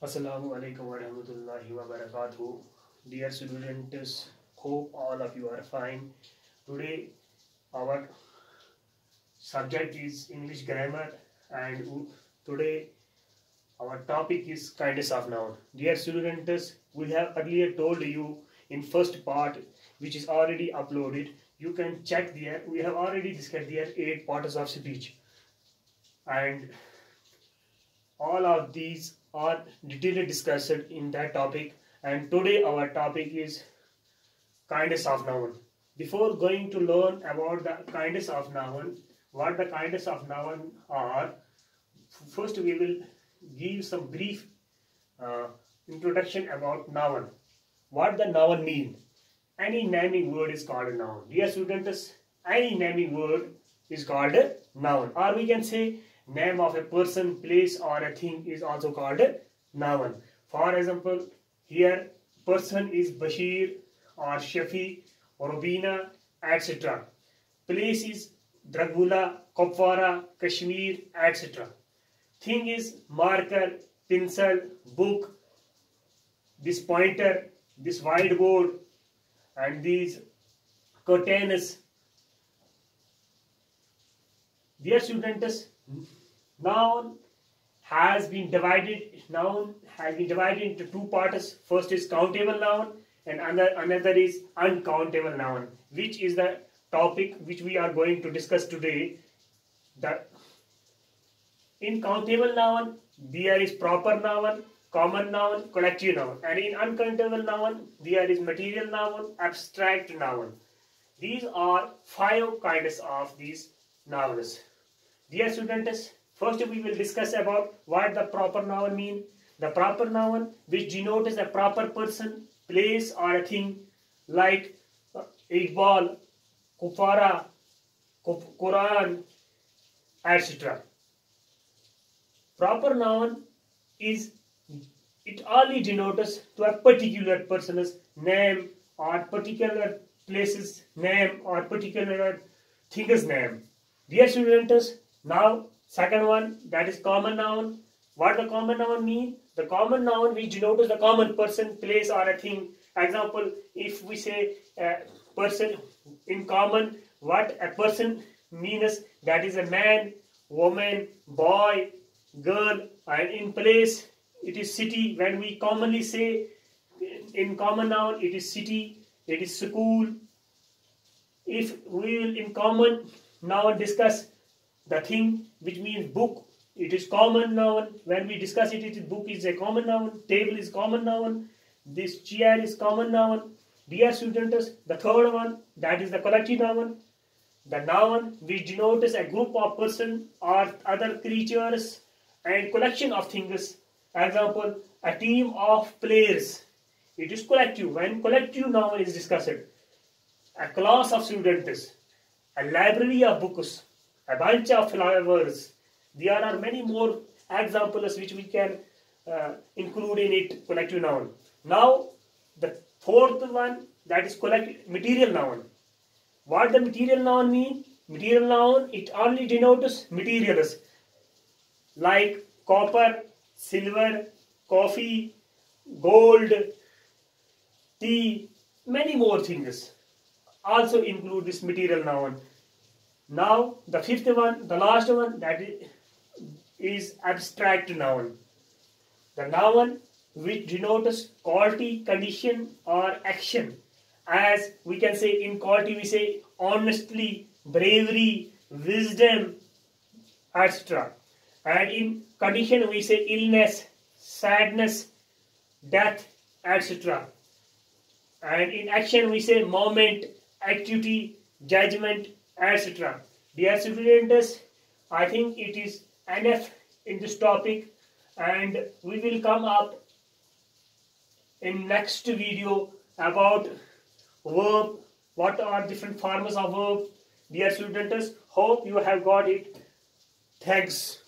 Assalamu alaikum wa rahmatullahi wa barakatuh. Dear students, hope all of you are fine. Today our subject is English grammar, and today our topic is kindness of noun. Dear students, we have earlier told you in first part, which is already uploaded. You can check there. We have already discussed there 8 parts of speech, and all of these are detailed discussed in that topic. And today our topic is kindness of noun. Before going to learn about the kindness of noun, what the kindness of noun are, first we will give some brief introduction about noun. What the noun mean? Any naming word is called a noun. Dear students, any naming word is called a noun, or we can say name of a person, place, or a thing is also called a noun. For example, here person is Bashir or Shafi or Robina, etc. Place is Dragula, Kopwara, Kashmir, etc. Thing is marker, pencil, book, this pointer, this whiteboard, and these curtains. Dear students, noun has been divided into 2 parts. First is countable noun and another is uncountable noun, which is the topic which we are going to discuss today. In countable noun there is proper noun, common noun, collective noun, and in uncountable noun there is material noun, abstract noun. These are 5 kinds of these nouns. Dear students, first we will discuss about what the proper noun mean. The proper noun which denotes a proper person, place, or a thing, like Iqbal, Kufara, Quran, etc. Proper noun is, it only denotes to a particular person's name or particular place's name or particular thing's name. Dear students, now second one, that is common noun. What the common noun mean? The common noun which denotes the common person, place, or a thing. Example, if we say person in common, what a person means, that is a man, woman, boy, girl, and in place it is city. When we commonly say in common noun, it is city, it is school. If we will in common noun discuss the thing which means book, it is common noun. When we discuss it, book is a common noun, table is common noun, this chair is common noun. Dear students, the third one, that is the collective noun. The noun which denotes a group of person or other creatures and collection of things. Example, a team of players, it is collective. When collective noun is discussed, a class of students, a library of books, a bunch of flowers. There are many more examples which we can include in it, collective noun. Now, the fourth one, that is collective material noun. What the material noun mean? Material noun, it only denotes materials like copper, silver, coffee, gold, tea, many more things also include this material noun. Now the fifth one, the last one, that is abstract noun. The noun which denotes quality, condition, or action. As we can say in quality, we say honestly, bravery, wisdom, etc. And in condition we say illness, sadness, death, etc. And in action we say moment, activity, judgment, etc. Dear students, I think it is enough in this topic, and we will come up in next video about verb, what are different forms of verb. Dear students, hope you have got it. Thanks.